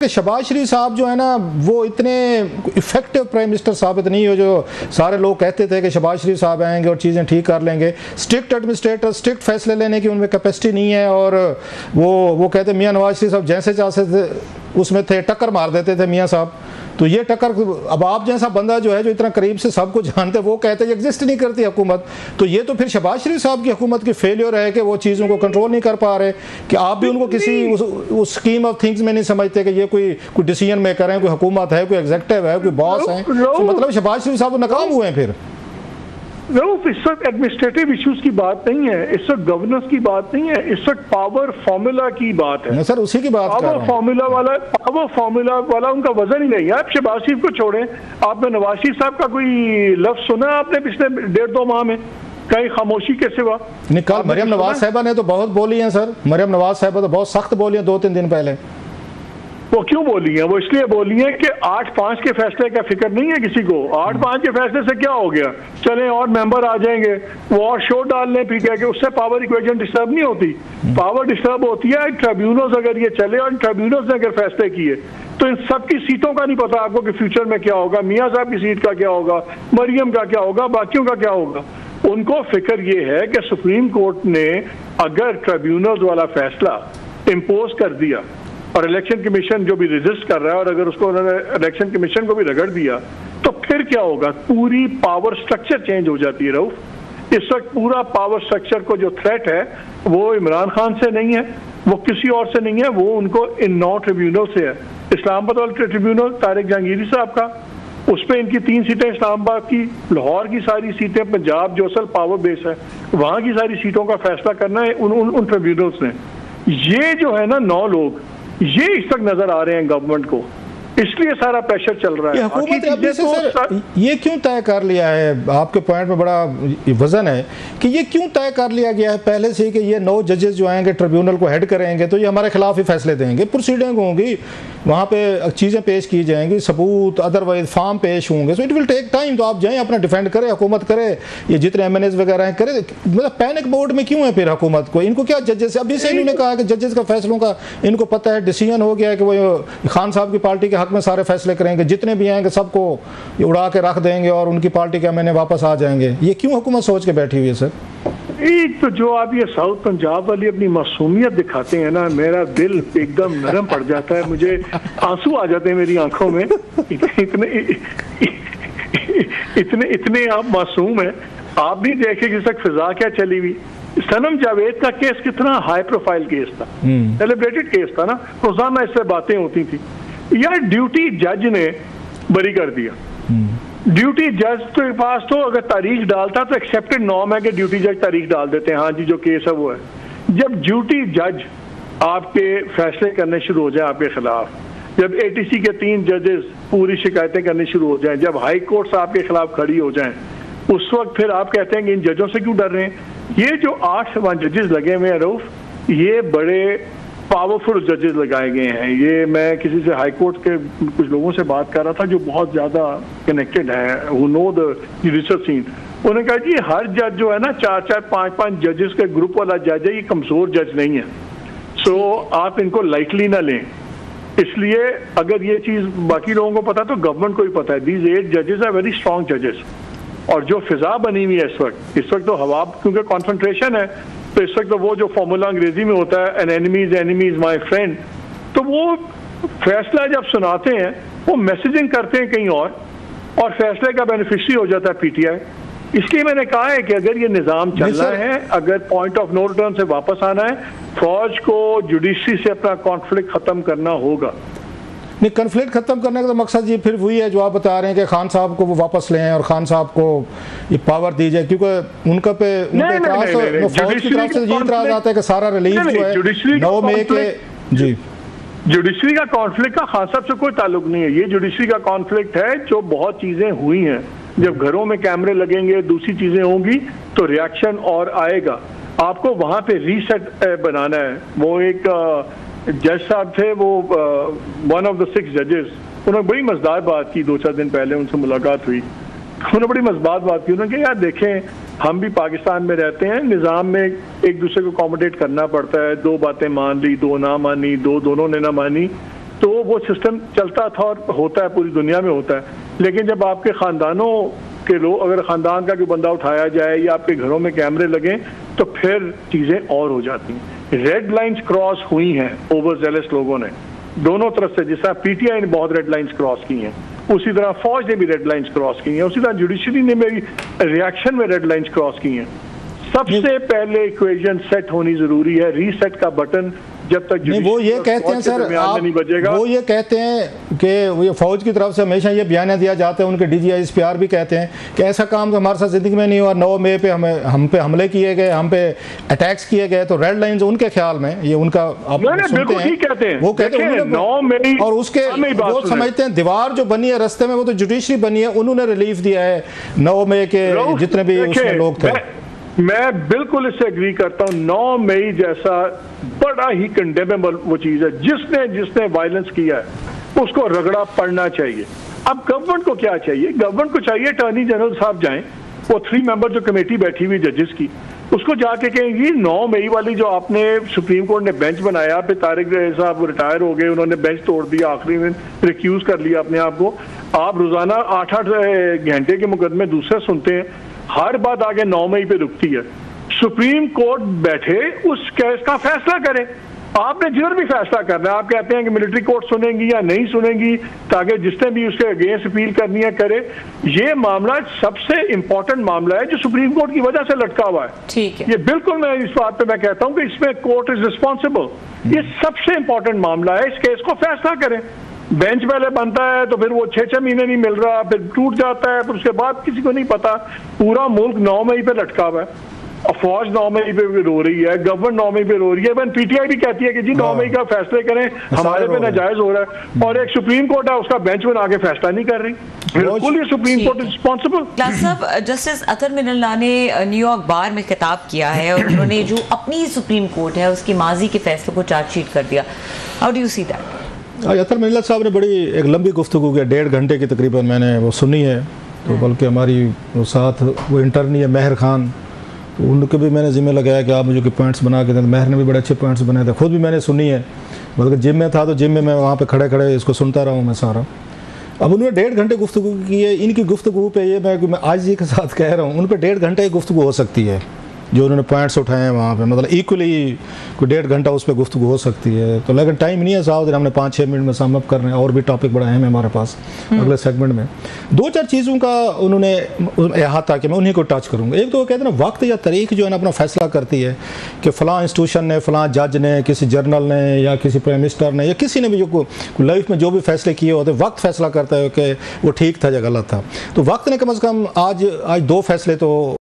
कि शहबाज शरीफ साहब जो है ना वो इतने इफेक्टिव प्राइम मिनिस्टर साबित नहीं हो जो सारे लोग कहते थे कि शहबाज शरीफ साहब आएंगे और चीज़ें ठीक कर लेंगे। स्ट्रिक्ट एडमिनिस्ट्रेटर, स्ट्रिक्ट फैसले लेने की उनमें कैपेसिटी नहीं है और वो कहते मियाँ नवाज शरीफ साहब जैसे चाहते थे उसमें थे, टक्कर मार देते थे मियाँ साहब। तो ये टक्कर, अब आप जैसा बंदा जो है जो इतना करीब से सबको जानते वो कहते हैं एग्जिस्ट नहीं करती हुकूमत, तो ये तो फिर शहबाज शरीफ साहब की हुकूमत की फेलियर है कि वो चीज़ों को कंट्रोल नहीं कर पा रहे, कि आप भी उनको किसी उस स्कीम ऑफ थिंग्स में नहीं समझते कि ये कोई डिसीजन मेकर है, कोई हुकूमत है, कोई एग्जीक्यूटिव है, कोई बॉस है। तो मतलब शहबाज शरीफ साहब नाकाम हुए हैं फिर। इस वक्त एडमिनिस्ट्रेटिव इश्यूज की बात नहीं है, इस वक्त गवर्नेंस की बात नहीं है, इस वक्त पावर फॉर्मूला की बात है। सर उसी की बात कर रहा हूं। पावर फॉर्मूला वाला उनका वजन ही नहीं है। आप शहबाज शरीफ को छोड़ें, आपने नवाज शरीफ साहब का कोई लफ्ज सुना आपने पिछले 1.5-2 माह में? कहीं खामोशी के सिवा? कल मरियम नवाज साहिबा ने तो बहुत बोली है सर, मरियम नवाज साहिबा तो बहुत सख्त बोली है 2-3 दिन पहले। वो क्यों बोली है? वो इसलिए बोली है कि 8-5 के फैसले का फिक्र नहीं है किसी को। 8-5 के फैसले से क्या हो गया, चले और मेंबर आ जाएंगे, वो और शोर डाल लें पीके के, उससे पावर इक्वेशन डिस्टर्ब नहीं होती। पावर डिस्टर्ब होती है ट्रिब्यूनल्स अगर ये चले और ट्रिब्यूनल्स ने अगर फैसले किए तो इन सब की सीटों का नहीं पता आपको कि फ्यूचर में क्या होगा, मियाँ साहब की सीट का क्या होगा, मरियम का क्या होगा, बाकियों का क्या होगा। उनको फिक्र ये है कि सुप्रीम कोर्ट ने अगर ट्रिब्यूनल्स वाला फैसला इम्पोज कर दिया और इलेक्शन कमीशन जो भी रेजिस्ट कर रहा है और अगर उसको उन्होंने इलेक्शन कमीशन को भी रगड़ दिया तो फिर क्या होगा, पूरी पावर स्ट्रक्चर चेंज हो जाती है। रऊफ, इस वक्त पूरा पावर स्ट्रक्चर को जो थ्रेट है वो इमरान खान से नहीं है, वो किसी और से नहीं है, वो उनको इन 9 ट्रिब्यूनल से है। इस्लामाबाद वाला ट्रिब्यूनल तारिक जहांगीरी साहब का, उस पर इनकी 3 सीटें इस्लामाबाद की, लाहौर की सारी सीटें, पंजाब जो असल पावर बेस है वहाँ की सारी सीटों का फैसला करना है उन ट्रिब्यूनल्स ने। ये जो है ना 9 लोग ये इस तक नजर आ रहे हैं गवर्नमेंट को, इसलिए सारा प्रेशर चल रहा है। हुकूमत अभी से सर ये क्यों तय कर लिया है, आपके पॉइंट में बड़ा वजन है कि ये क्यों तय कर लिया गया है पहले से कि ये 9 जजेस जो आएंगे ट्रिब्यूनल को हेड करेंगे तो ये हमारे खिलाफ ही फैसले देंगे, प्रोसीडिंग होंगी, वहाँ पे चीज़ें पेश की जाएंगी, सबूत अदरवाइज फार्म पेश होंगे, so it will take time. तो आप जाएँ अपना डिफेंड करें, हुकूमत करे, ये जितने MNAs वगैरह हैं करें, मतलब पैनिक मोड में क्यों है फिर हुकूमत को? इनको क्या जजेस, अभी से इन्होंने कहा कि जजेस का फैसलों का इनको पता है, डिसीजन हो गया है कि वो खान साहब की पार्टी के हक में सारे फैसले करेंगे, जितने भी आएंगे सबको उड़ा के रख देंगे और उनकी पार्टी के MNA वापस आ जाएंगे। ये क्यों हुकूमत सोच के बैठी हुई है सर? एक तो जो आप ये साउथ पंजाब वाली अपनी मासूमियत दिखाते हैं ना, मेरा दिल एकदम नरम पड़ जाता है, मुझे आंसू आ जाते हैं मेरी आंखों में। इतने आप मासूम हैं। आप भी देखे जिस तक फिजा क्या चली हुई। सनम जावेद का केस कितना हाई प्रोफाइल केस था, सेलिब्रेटेड केस था ना, रोजाना इससे बातें होती थी। यार ड्यूटी जज ने बरी कर दिया। ड्यूटी जज के पास तो अगर तारीख डालता तो एक्सेप्टेड नॉर्म है कि ड्यूटी जज तारीख डाल देते हैं, हाँ जी जो केस है वो है। जब ड्यूटी जज आपके फैसले करने शुरू हो जाए आपके खिलाफ, जब ATC के 3 जजेस पूरी शिकायतें करनी शुरू हो जाएं, जब हाई कोर्ट्स आपके खिलाफ खड़ी हो जाएं, उस वक्त फिर आप कहते हैं कि इन जजों से क्यों डर रहे हैं? ये जो 8 जजेस लगे हुए हैं रऊफ, ये बड़े पावरफुल जजेस लगाए गए हैं। ये मैं किसी से हाई कोर्ट के कुछ लोगों से बात कर रहा था जो बहुत ज़्यादा कनेक्टेड है, who know the judicial scene। उन्होंने कहा जी हर जज जो है ना 4-4, 5-5 जजेस के ग्रुप वाला जज है, ये कमज़ोर जज नहीं है, सो आप इनको लाइटली ना लें। इसलिए अगर ये चीज़ बाकी लोगों को पता तो गवर्नमेंट को भी पता है। दीज 8 जजेस आर वेरी स्ट्रॉन्ग जजेस। और जो फिजा बनी हुई है इस वक्त तो हवा, क्योंकि कॉन्सेंट्रेशन है, तो इस वक्त तो वो जो फॉर्मूला अंग्रेजी में होता है an enemy is my friend, तो वो फैसला जब सुनाते हैं वो मैसेजिंग करते हैं कहीं और फैसले का बेनिफिशियरी हो जाता है PTI। इसलिए मैंने कहा है कि अगर ये निज़ाम चल रहा है, अगर पॉइंट ऑफ नो रिटर्न से वापस आना है, फौज को जुडिशरी से अपना कॉन्फ्लिक्ट खत्म करना होगा। नहीं, कन्फ्लिक्ट खत्म करने का तो मकसद ये फिर वही है जो आप बता रहे हैं कि खान साहब को वो वापस लें और खान साहब को ये पावर दी जाए, क्योंकि उनका पे फौज की तरफ से ये इतराज आता है कि सारा रिलीफ जो है 9 मई के जी जुडिशरी का कॉन्फ्लिक्ट का खान साहब से कोई ताल्लुक नहीं है। ये जुडिशरी का कॉन्फ्लिक्ट है जो बहुत चीजें हुई हैं, जब घरों में कैमरे लगेंगे, दूसरी चीजें होंगी तो रिएक्शन और आएगा। आपको वहां पे रीसेट बनाना है। वो एक जज साहब थे, वो वन ऑफ द 6 जजेस, उन्होंने बड़ी मजेदार बात की। 2-4 दिन पहले उनसे मुलाकात हुई, उन्होंने बड़ी मजेदार बात की। उन्होंने कहा यार देखें, हम भी पाकिस्तान में रहते हैं, निज़ाम में एक दूसरे को अकोमोडेट करना पड़ता है। 2 बातें मान ली, 2 ना मानी, दोनों ने ना मानी, तो वो सिस्टम चलता था और होता है, पूरी दुनिया में होता है। लेकिन जब आपके ख़ानदानों के लोग, अगर ख़ानदान का कोई बंदा उठाया जाए या आपके घरों में कैमरे लगें, तो फिर चीज़ें और हो जाती हैं। रेड लाइंस क्रॉस हुई हैं ओवर जेलस लोगों ने दोनों तरफ से। जिस तरह पीटीआई ने बहुत रेड लाइंस क्रॉस की हैं, उसी तरह फौज ने भी रेड लाइंस क्रॉस की हैं, उसी तरह जुडिशरी ने भी रिएक्शन में रेड लाइंस क्रॉस की हैं। सबसे पहले इक्वेशन सेट होनी जरूरी है, रीसेट का बटन जब तक नहीं, वो ये कहते हैं सर, वो ये कहते हैं कि ये फौज की तरफ से हमेशा ये बयान दिया जाता है, उनके DGISPR भी कहते हैं कि ऐसा काम तो हमारे साथ जिंदगी में नहीं हुआ। 9 मई पे हम पे हमले किए गए, हम पे अटैक्स किए गए, तो रेड लाइंस उनके ख्याल में ये उनका आप सुनते हैं, वो कहते हैं 9 मई, और उसके वो समझते हैं दीवार जो बनी है रास्ते में वो तो जुडिशरी बनी है, उन्होंने रिलीफ दिया है 9 मई के जितने भी उसमें लोग थे। मैं बिल्कुल इससे एग्री करता हूँ। 9 मई जैसा बड़ा ही कंडेमेबल वो चीज़ है। जिसने वायलेंस किया है उसको रगड़ा पड़ना चाहिए। अब गवर्नमेंट को क्या चाहिए? गवर्नमेंट को चाहिए अटॉर्नी जनरल साहब जाएं, वो 3 मेंबर जो कमेटी बैठी हुई जजेस की, उसको जाके कहेंगे 9 मई वाली जो आपने सुप्रीम कोर्ट ने बेंच बनाया, फिर तारिक साहब रिटायर हो गए, उन्होंने बेंच तोड़ दिया, आखिरी में रिक्यूज कर लिया अपने आप को। आप रोजाना 8-8 घंटे के मुकदमे दूसरे सुनते हैं, हर बात आगे 9 मई पे रुकती है। सुप्रीम कोर्ट बैठे उस केस का फैसला करें। आपने जिधर भी फैसला करना है, आप कहते हैं कि मिलिट्री कोर्ट सुनेंगी या नहीं सुनेंगी, ताकि जिसने भी उसके अगेंस्ट अपील करनी है करे। ये मामला सबसे इंपॉर्टेंट मामला है जो सुप्रीम कोर्ट की वजह से लटका हुआ है। ठीक है, ये बिल्कुल मैं इस बात पे मैं कहता हूं कि इसमें कोर्ट इज रिस्पॉन्सिबल। ये सबसे इंपॉर्टेंट मामला है, इस केस को फैसला करें। बेंच पहले बनता है तो फिर वो 6-6 महीने नहीं मिल रहा, फिर टूट जाता है, फिर उसके बाद किसी को नहीं पता। पूरा मुल्क 9 मई पे लटका हुआ है, और फौज 9 मई पे भी रो रही है, गवर्नमेंट 9 मई पे रो रही है, इवन पीटीआई भी कहती है कि जी 9 मई का फैसले करें, हमारे पे नाजायज हो रहा है, और एक सुप्रीम कोर्ट है उसका बेंच बना के फैसला नहीं कर रही। बिल्कुल ये सुप्रीम कोर्ट रिस्पॉन्सिबल। साहब, जस्टिस अतर मिनल्ला ने न्यूयॉर्क बार में खिताब किया है और उन्होंने जो अपनी सुप्रीम कोर्ट है उसकी माजी के फैसले को चार्जशीट कर दिया। How do you see that? Athar Minallah साहब ने बड़ी एक लंबी गुफ्तगू की, 1.5 घंटे की तकरीबन मैंने वो सुनी है। तो बल्कि हमारी वो साथ वो इंटर्नी है महर खान, तो उनके भी मैंने जिम्मे लगाया कि आप मुझे पॉइंट्स बना के दें। महर ने भी बड़े अच्छे पॉइंट्स बनाए थे, खुद भी मैंने सुनी है, बल्कि जिम में था तो जिम में मैं वहाँ पे खड़े खड़े इसको सुनता रहा हूँ मैं सारा। अब उन्होंने 1.5 घंटे गुफ्तगू की है। इनकी गुफ्तगू पे ये मैं आज जी के साथ कह रहा हूँ, उन पर 1.5 घंटे की गुफ्तगू हो सकती है जो उन्होंने पॉइंट्स उठाए हैं वहाँ पे, मतलब इक्वली कोई 1.5 घंटा उस पर गुफ्तगू हो सकती है। तो लेकिन टाइम नहीं है साहब, हमने 5-6 मिनट में सम अप कर रहे हैं, और भी टॉपिक बड़ा अहम है हमारे पास अगले सेगमेंट में। 2-4 चीज़ों का उन्होंने अहाता कि मैं उन्हीं को टच करूँगा। एक तो वो कहते हैं ना, वक्त या तारीख जो है ना अपना फैसला करती है कि फ़लाँ इंस्टीट्यूशन ने, फ़लाँ जज ने, किसी जर्नल ने या किसी प्राइम मिनिस्टर ने या किसी ने भी जो लाइफ में जो भी फैसले किए होते, वक्त फैसला करता है कि वो ठीक था या गलत था। तो वक्त ने कम अज़ कम आज 2 फैसले तो